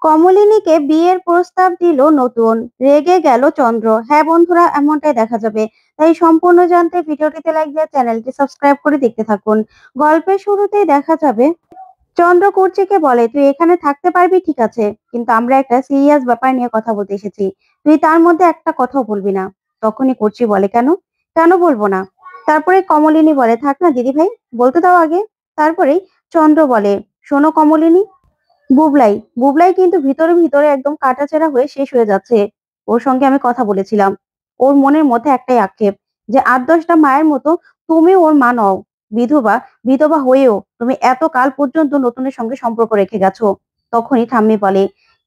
কমলিনীকে বিয়ের প্রস্তাব দিল নতুন, রেগে গেল চন্দ্র। হ্যাঁ বন্ধুরা, এমনটাই দেখা যাবে। তাই সম্পূর্ণ জানতে ভিডিওটিতে লাইক দিয়ে চ্যানেলটি সাবস্ক্রাইব করে দেখতে থাকুন। গল্পের শুরুতেই দেখা যাবে চন্দ্র কুর্চিকে বলে, তুই এখানে থাকতে পারবি ঠিক আছে, কিন্তু আমরা একটা সিরিয়াস ব্যাপার নিয়ে কথা বলতে এসেছি। তুই তার মধ্যে একটা কথাও বলবি না। তখনই কুর্চি বলে, কেন? কেন বলবো না? তারপরে কমলিনী বলে, থাক না দিদি ভাই, বলতে দাও আগে। তারপরেই চন্দ্র বলে, শোনো কমলিনী, বুবলাই বুবলাই কিন্তু ভিতরে ভিতরে একদম কাটাছেঁড়া হয়ে শেষ হয়ে যাচ্ছে। ওর সঙ্গে আমি কথা বলেছিলাম। ওর মনের মধ্যে একটাই আক্ষেপ, যে ৮-১০টা মায়ের মতো তুমি ওর মা নও। বিধবা বিধবা হয়েও তুমি এত কাল পর্যন্ত নতুনের সঙ্গে সম্পর্ক রেখে গেছো। তখনই ঠাম্মি বলে,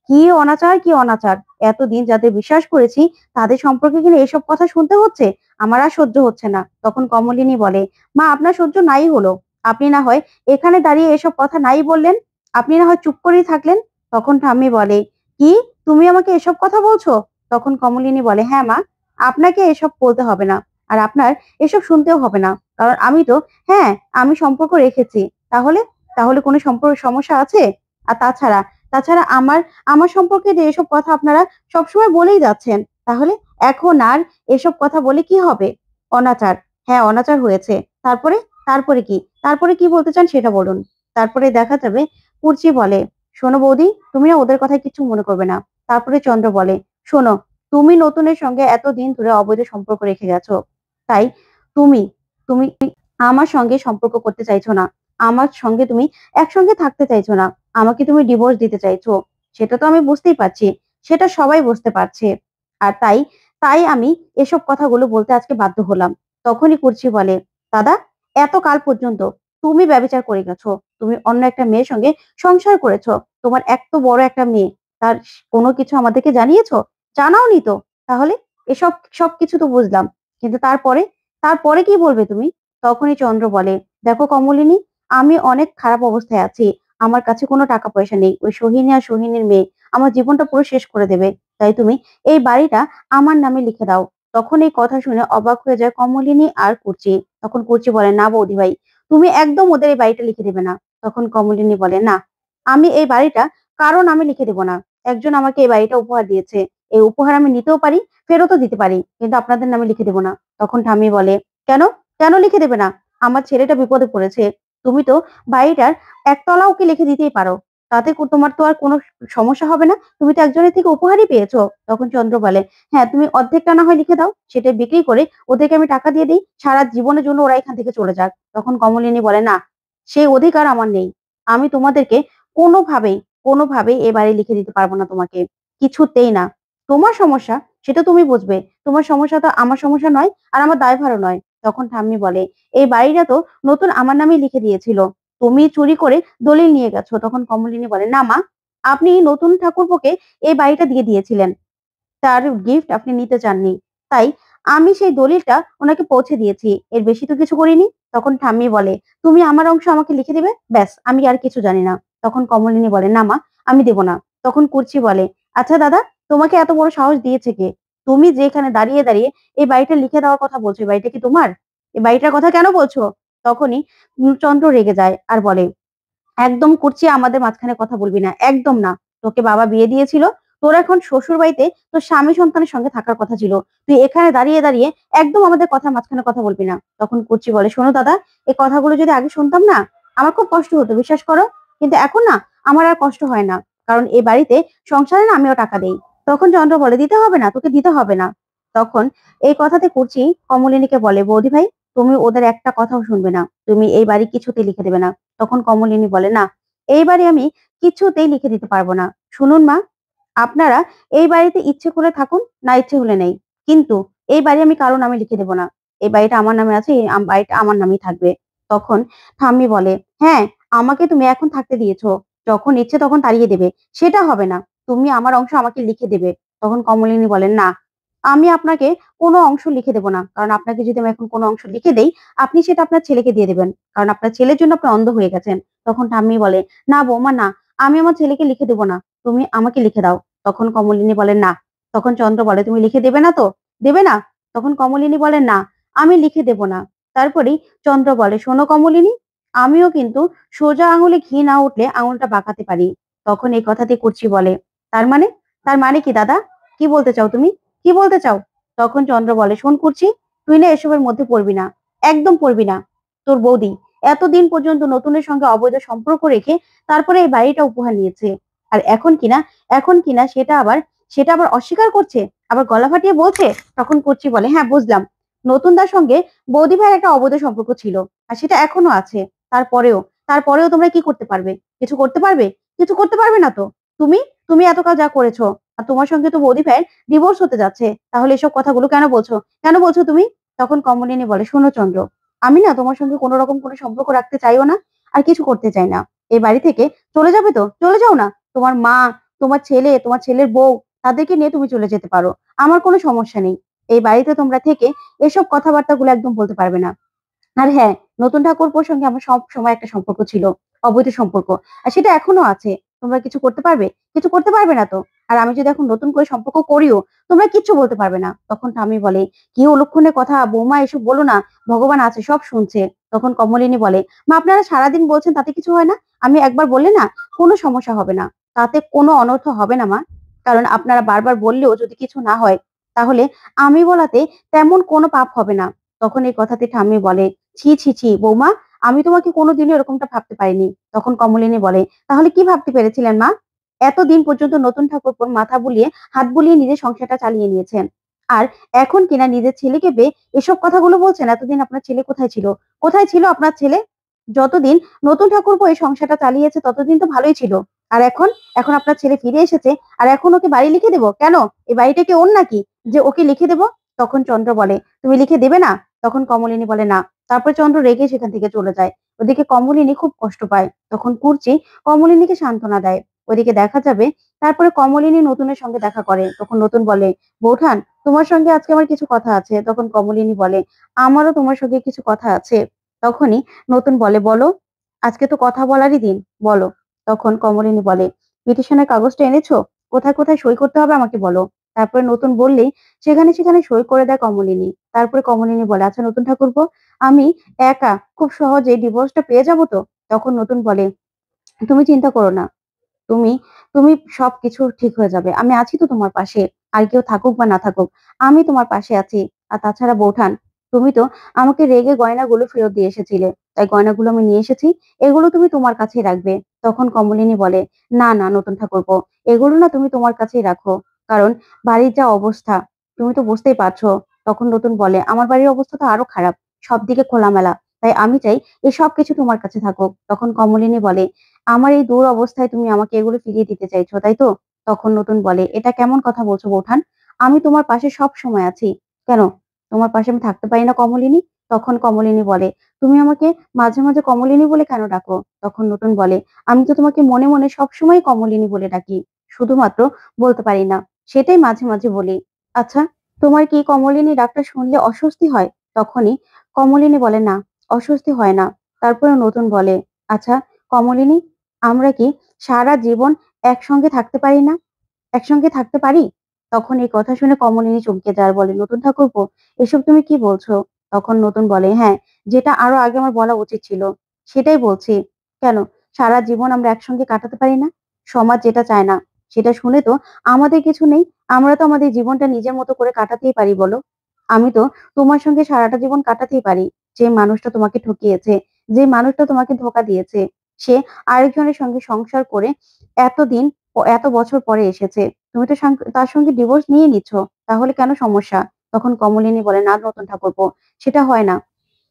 কি অনাচার, কি অনাচার! এতদিন যাদের বিশ্বাস করেছি তাদের সম্পর্কে কিনা এসব কথা শুনতে হচ্ছে। আমার আর সহ্য হচ্ছে না। তখন কমলিনী বলে, মা আপনার সহ্য নাই হলো, আপনি না হয় এখানে দাঁড়িয়ে এসব কথা নাই বললেন, আপনি না হয় চুপ করেই থাকলেন। তখন ঠাম্মি বলে, কি, তুমি আমাকে এসব কথা বলছো? তখন কমলিনী বলে, হ্যাঁ মা, আপনাকে এসব বলতে হবে না, আর আপনার এসব শুনতেও হবে না। কারণ আমি তো, হ্যাঁ, আমি সম্পর্ক রেখেছি। তাহলে তাহলে কোনো সম্পর্ক সমস্যা আছে? আর তাছাড়া তাছাড়া আমার আমার সম্পর্কে যে এসব কথা আপনারা সবসময় বলেই যাচ্ছেন, তাহলে এখন আর এসব কথা বলে কি হবে? অনাচার, হ্যাঁ অনাচার হয়েছে। তারপরে তারপরে কি তারপরে কি বলতে চান সেটা বলুন। তারপরে দেখা যাবে কুর্চি বলে, শোনো বৌদি, তুমি না ওদের কথায় কিছু মনে করবে না। তারপরে চন্দ্র বলে, শোনো, তুমি নতুনের সঙ্গে এতদিন ধরে অবৈধ সম্পর্ক রেখে গেছো। তাই তুমি তুমি আমার সঙ্গে সম্পর্ক করতে চাইছো না। আমার সঙ্গে তুমি একসঙ্গে থাকতে চাইছো না। আমাকে তুমি ডিভোর্স দিতে চাইছো। সেটা তো আমি বুঝতেই পারছি। সেটা সবাই বুঝতে পারছে। আর তাই তাই আমি এসব কথাগুলো বলতে আজকে বাধ্য হলাম। তখনই কুর্চি বলে, দাদা, এত কাল পর্যন্ত তুমি ব্যভিচার করে গেছো। তুমি অন্য একটা মেয়ের সঙ্গে সংসার করেছো। তোমার এত বড় একটা মেয়ে, তার কোনো কিছু আমাদেরকে জানিয়েছো? জানাওনি তো। তাহলে এসব সবকিছু তো বুঝলাম, কিন্তু তারপরে তারপরে কি বলবে তুমি? তখনই চন্দ্র বলে, দেখো কমলিনী, আমি অনেক খারাপ অবস্থায় আছি। আমার কাছে কোনো টাকা পয়সা নেই। ওই সোহিনী আর সোহিনীর মেয়ে আমার জীবনটা পুরো শেষ করে দেবে। তাই তুমি এই বাড়িটা আমার নামে লিখে দাও। তখন এই কথা শুনে অবাক হয়ে যায় কমলিনী আর কুর্চি। তখন কুর্চি বলে, না বৌদি ভাই, তুমি একদম ওদের এই বাড়িটা লিখে দেবে না। তখন কমলিনী বলে, না, আমি এই বাড়িটা কারো নামে লিখে দেব না। একজন আমাকে এই বাড়িটা উপহার দিয়েছে। এই উপহার আমি নিতেও পারি, ফেরতও দিতে পারি, কিন্তু আপনাদের নামে লিখে দেব না। তখন ঠাম্মি বলে, কেন? কেন লিখে দেবে না? আমার ছেলেটা বিপদে পড়েছে। তুমি তো বাড়িটার একতলা ওকে লিখে দিতেই পারো। তাতে তোমার তো আর কোনো সমস্যা হবে না। তুমি তো একজনের থেকে উপহারই পেয়েছো। তখন চন্দ্র বলে, হ্যাঁ, তুমি অর্ধেকটা না হয় লিখে দাও, সেটা বিক্রি করে ওদেরকে আমি টাকা দিয়ে দিই, সারা জীবনের জন্য ওরা এখান থেকে চলে যাক। তখন কমলিনী বলে, না, সেই অধিকার আমার নেই। আমি তোমাদেরকে কোনোভাবেই কোনোভাবেই এ বাড়ি লিখে দিতে পারবো না তোমাকে। কিছুতেই না। তোমার সমস্যা, সেটা তুমি বুঝবে। তোমার সমস্যা তো আমার সমস্যা নয়, আর আমার দায়ভারও নয়। তখন ঠাম্মি বলে, এই বাড়িটা তো নতুন আমার নামেই লিখে দিয়েছিল। তুমি চুরি করে দলিল নিয়ে গেছো। তখন কমলিনী বলে, না মা, আপনি নতুন ঠাকুরপোকে এই বাড়িটা দিয়ে দিয়েছিলেন। তার গিফট আপনি নিতে চাননি। তাই আমি সেই দলিলটা ওনাকে পৌঁছে দিয়েছি। এর বেশি তো কিছু করিনি। তখন ঠাম্মি বলে, তুমি আমার অংশ আমাকে লিখে দিবে, ব্যাস, আমি আর কিছু জানি না। তখন কমলিনী বলে, না মা, আমি দেব না। তখন কুর্চি বলে, আচ্ছা দাদা, তোমাকে এত বড় সাহস দিয়েছে কে? তুমি যে এখানে দাঁড়িয়ে দাঁড়িয়ে এই বাড়িটা লিখে দেওয়ার কথা বলছো, এই বাড়িটা কি তোমার? এই বাড়িটার কথা কেন বলছো? তখনই চন্দ্র রেগে যায় আর বলে, একদম করছি, আমাদের মাঝখানে কথা বলবি না, একদম না। তোকে বাবা বিয়ে দিয়েছিল, তোর এখন শ্বশুর বাড়িতে তোর স্বামী সন্তানের সঙ্গে থাকার কথা ছিল। তুই এখানে দাঁড়িয়ে দাঁড়িয়ে একদম আমাদের কথা মাঝখানে কথা বলবি না। তখন কুচি বলে, শোনো দাদা, এই কথাগুলো যদি আগে শুনতাম না, আমার খুব কষ্ট হতো, বিশ্বাস করো। কিন্তু এখন না, আমার আর কষ্ট হয় না। কারণ এই বাড়িতে সংসারে না আমিও টাকা দেই। তখন চন্দ্র বলে, দিতে হবে না, তোকে দিতে হবে না। তখন এই কথাতে কুচি কমলিনীকে বলে, বৌদি ভাই, তুমি ওদের একটা কথাও শুনবে না, তুমি এই বাড়ি কিছুতে লিখে দেবে না। তখন কমলিনী বলে, না, এইবারে আমি কিছুতেই লিখে দিতে পারবো না। শুনুন মা, আপনারা এই বাড়িতে ইচ্ছে করে থাকুন, না ইচ্ছে হলে নেই, কিন্তু এই বাড়ি আমি কারো নামে লিখে দেবো না। এই বাড়িটা আমার নামে আছে, এই বাড়িটা আমার নামেই থাকবে। তখন ঠাম্মি বলে, হ্যাঁ, আমাকে তুমি এখন থাকতে দিয়েছো, যখন ইচ্ছে তখন তাড়িয়ে দেবে, সেটা হবে না। তুমি আমার অংশ আমাকে লিখে দেবে। তখন কমলিনী বলেন, না, আমি আপনাকে কোনো অংশ লিখে দেবো না। কারণ আপনাকে যদি আমি এখন কোনো অংশ লিখে দেই, আপনি সেটা আপনার ছেলেকে দিয়ে দেবেন। কারণ আপনার ছেলের জন্য আপনি অন্ধ হয়ে গেছেন। তখন ঠাম্মি বলে, না বৌমা, না, আমি আমার ছেলেকে লিখে দেবো না, তুমি আমাকে লিখে দাও। তখন কমলিনী বলে, না। তখন চন্দ্র বলে, তুমি লিখে দেবে না তো? দেবে না? তখন কমলিনী বলে, না, আমি লিখে দেব না। তারপরেই চন্দ্র বলে, শোনো কমলিনী, আমিও কিন্তু সোজা আঙুলে ঘি না উঠলে আঙুলটা বাঁকাতে পারি। তখন এই কথাতে কুর্চি বলে, তার মানে? তার মানে কি দাদা? কি বলতে চাও তুমি? কি বলতে চাও? তখন চন্দ্র বলে, শোন কুর্চি, তুই না এসবের মধ্যে পড়বি না, একদম পড়বি না। তোর বৌদি এতদিন পর্যন্ত নতুনের সঙ্গে অবৈধ সম্পর্ক রেখে তারপরে এই বাড়িটা উপহার নিয়েছে। আর এখন কিনা সেটা আবার অস্বীকার করছে, আবার গলা ফাটিয়ে বলছে। তখন কুর্চি বলে, হ্যাঁ বুঝলাম, নতুনদার সঙ্গে বৌদি ভাইয়ের একটা অবৈধ সম্পর্ক ছিল, আর সেটা এখনো আছে। তারপরেও তারপরেও তোমরা কি করতে পারবে? কিছু করতে পারবে? কিছু করতে পারবে না তো। তুমি তুমি এতকাল যা করেছো, আর তোমার সঙ্গে তো বৌদি ভাইয়ের ডিভোর্স হতে যাচ্ছে, তাহলে এসব কথাগুলো কেন বলছো? কেন বলছো তুমি? তখন কমলিনী বলে, শোনো চন্দ্র, আমি না তোমার সঙ্গে কোনো রকম কোনো সম্পর্ক রাখতে চাইও না, আর কিছু করতে চাই না। এই বাড়ি থেকে চলে যাবে তো চলে যাও না। তোমার মা, তোমার ছেলে, তোমার ছেলের বউ, তাদেরকে নিয়ে তুমি চলে যেতে পারো। আমার কোনো সমস্যা নেই। এই বাড়িতে তোমরা থেকে এসব কথাবার্তাগুলো একদম বলতে পারবে না। আর হ্যাঁ, নতুন ঠাকুরপোর সঙ্গে আমার সব সময় একটা সম্পর্ক ছিল, অবৈধ সম্পর্ক। আর সেটা এখনো আছে। তোমরা কিছু করতে পারবে? কিছু করতে পারবে না তো। আর আমি যদি এখন নতুন করে সম্পর্ক করিও, তোমরা কিচ্ছু বলতে পারবে না। তখন ঠাম্মি বলে, কি অলক্ষণে কথা বৌমা, এসব বলো না, ভগবান আছে, সব শুনছে। তখন কমলিনী বলে, মা আপনারা সারাদিন বলছেন তাতে কিছু হয় না? আমি একবার বললে না, কোনো সমস্যা হবে না, তাতে কোনো অনর্থ হবে না মা। কারণ আপনারা বারবার বললেও যদি কিছু না হয়, তাহলে আমি বলাতে তেমন কোনো পাপ হবে না। তখন এই কথাতে ঠাম্মি বলে, ছি ছি ছি বৌমা, আমি তোমাকে কোনোদিনও এরকমটা ভাবতে পারিনি। তখন কমলিনী বলে, তাহলে কি ভাবতে পেরেছিলেন মা? এতদিন পর্যন্ত নতুন ঠাকুরপোর মাথা বুলিয়ে হাত বুলিয়ে নিজের সংসারটা চালিয়ে নিয়েছেন, আর এখন কিনা নিজের ছেলেকে পেয়ে এসব কথাগুলো বলছেন। এতদিন আপনার ছেলে কোথায় ছিল? কোথায় ছিল আপনার ছেলে? যতদিন নতুন ঠাকুরপো এই সংসারটা চালিয়েছে ততদিন তো ভালোই ছিল। আর এখন এখন আপনার ছেলে ফিরে এসেছে, আর এখন ওকে বাড়ি লিখে দেবো কেন? এই বাড়িটা কি ওর নাকি যে ওকে লিখে দেবো? তখন চন্দ্র বলে, তুমি লিখে দেবে না? তখন কমলিনী বলে, না। তারপর চন্দ্র রেগে সেখান থেকে চলে যায়। ওদিকে কমলিনী খুব কষ্ট পায়। তখন কুর্চি কমলিনীকে সান্ত্বনা দেয়। ওদিকে দেখা যাবে তারপরে কমলিনী নতুনের সঙ্গে দেখা করে। তখন নতুন বলে, বৌঠান, তোমার সঙ্গে আজকে আমার কিছু কথা আছে। তখন কমলিনী বলে, আমারও তোমার সঙ্গে কিছু কথা আছে। তখনই নতুন বলে, বলো, আজকে তো কথা বলারই দিন, বলো। তখন কমলিনী বলে, পিটিশনের কাগজটা এনেছো? কোথায় কোথায় সই করতে হবে আমাকে বলো। তারপরে নতুন বললেই সেখানে সেখানে সই করে দেয় কমলিনী। তারপরে কমলিনী বলে, আচ্ছা নতুন ঠাকুরপো, আমি একা খুব সহজে ডিভোর্সটা পেয়ে যাবো তো? তখন নতুন বলে, তুমি চিন্তা করো না, তুমি তুমি সবকিছু ঠিক হয়ে যাবে। আমি আছি তো তোমার পাশে। আর কেউ থাকুক বা না থাকুক, আমি তোমার পাশে আছি। আর তাছাড়া বৌঠান, তুমি তো আমাকে রেগে গয়নাগুলো ফেরত দিয়ে এসেছিলে, তাই গয়নাগুলো আমি নিয়ে এসেছি। এগুলো তুমি তোমার কাছেই রাখবে। তখন কমলিনী বলে, না না নতুন ঠাকুরপো, এগুলো না তুমি তোমার কাছেই রাখো। কারণ বাড়ির যা অবস্থা, তুমি তো বুঝতেই পারছো। তখন নতুন বলে, আমার বাড়ির অবস্থা তো আরো খারাপ, সব দিকে খোলামেলা। তাই আমি চাই এই সব কিছু তোমার কাছে থাকুক। তখন কমলিনী বলে, আমার এই দূর অবস্থায় তুমি আমাকে এগুলো ফিরিয়ে দিতে চাইছো, তাই তো? তখন নতুন বলে, এটা কেমন কথা বলছো বৌঠান? আমি তোমার পাশে সব সময় আছি। কেন তোমার পাশে আমি থাকতে পারি না কমলিনী? তখন কমলিনী বলে, তুমি আমাকে মাঝে মাঝে কমলিনী বলে কেন ডাকো? তখন নতুন বলে, আমি তো তোমাকে মনে মনে সবসময় কমলিনী বলে ডাকি, শুধুমাত্র বলতে পারি না, সেটাই মাঝে মাঝে বলি। আচ্ছা, তোমার কি কমলিনী ডাকটা শুনলে অস্বস্তি হয়? তখনই কমলিনী বলে, না, অস্বস্তি হয় না। তারপরে নতুন বলে, আচ্ছা কমলিনী, আমরা কি সারা জীবন একসঙ্গে থাকতে পারি না? একসঙ্গে থাকতে পারি? তখন এই কথা শুনে কমলিনী চমকে যায় আর বলে, নতুন ঠাকুরপো, এসব তুমি কি বলছো? তখন নতুন বলে, হ্যাঁ, যেটা আরো আগে আমার বলা উচিত ছিল সেটাই বলছি। কেন সারা জীবন আমরা একসঙ্গে কাটাতে পারি না? সমাজ যেটা চায় না সেটা শুনে তো আমাদের কিছু নেই। আমরা তো আমাদের জীবনটা নিজের মতো করে কাটাতেই পারি, বলো। আমি তো তোমার সঙ্গে সারাটা জীবন কাটাতেই পারি। যে মানুষটা তোমাকে ঠকিয়েছে, যে মানুষটা তোমাকে ধোকা দিয়েছে, সে আরেকজনের সঙ্গে সংসার করে এতদিন এত বছর পরে এসেছে, তুমি তো তার সঙ্গে ডিভোর্স নিয়ে নিচ্ছ, তাহলে কেন সমস্যা? তখন কমলিনী বলে, না নতুন ঠাকুরপো, সেটা হয় না।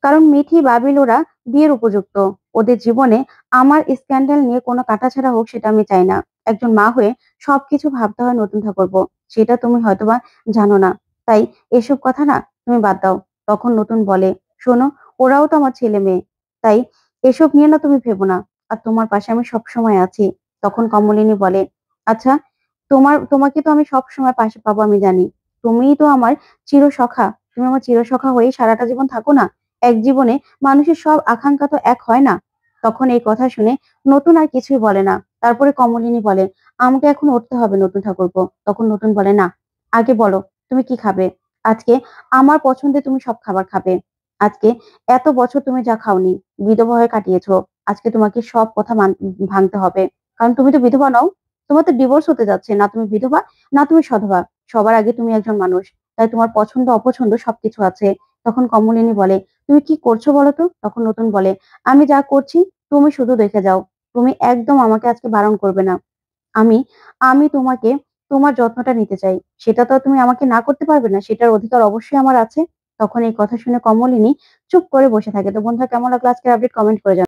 কারণ মিঠি বাবিল ওরা বিয়ের উপযুক্ত। ওদের জীবনে আমার স্ক্যান্ডাল নিয়ে কোনো কাটাছেঁড়া হোক, সেটা আমি চাই না। একজন মা হয়ে সবকিছু ভাবতে হয় নতুন ঠাকুরপো, সেটা তুমি হয়তোবা জানো না। তাই এসব কথা না তুমি বাদ দাও। তখন নতুন বলে, শোনো, ওরাও তো আমার ছেলে মেয়ে, তাই এসব নিয়ে না তুমি ভেবো না। আর তোমার পাশে আমি সব সময় আছি। তখন কমলিনী বলে, আচ্ছা, তোমাকে তো আমি সব সময় পাশে পাবো আমি জানি। তুমিই তো আমার চিরসখা। তুমি আমার চিরসখা হয়ে সারাটা জীবন থাকো না। এক জীবনে মানুষের সব আকাঙ্ক্ষা তো এক হয় না। তখন এই কথা শুনে নতুন আর কিছুই বলে না। তারপরে কমলিনী বলে, আমাকে এখন উঠতে হবে নতুন ঠাকুরপো। তখন নতুন বলে, না, আগে বলো তুমি কি খাবে। আজকে আমার পছন্দে তুমি সব খাবার খাবে। আজকে এত বছর তুমি যা খাওনি, বিধবা হয়ে কাটিয়েছো, আজকে তোমাকে সব কথা ভাঙতে হবে। কারণ তুমি তো বিধবা নও। তোমার তো ডিভোর্স হতে যাচ্ছে। না তুমি বিধবা, না তুমি সধবা। সবার আগে তুমি একজন মানুষ। তাই তোমার পছন্দ অপছন্দ সবকিছু আছে। তখন কমলিনী বলে, "তুমি কি করছো বলো তো?" তখন নতুন বলে, "আমি যা করছি তুমি শুধু দেখে যাও। তুমি একদম আমাকে আজকে বারণ করবে না। আমি আমি তোমাকে তোমার যত্নটা নিতে চাই। সেটা তো আর তুমি আমাকে না করতে পারবে না। সেটার অধিকার অবশ্যই আমার আছে।" তখন এই কথা শুনে কমলিনী চুপ করে বসে থাকে। তো বন্ধুরা, কেমন লাগলো আজকের আপডেট? কমেন্ট করে জানাবেন।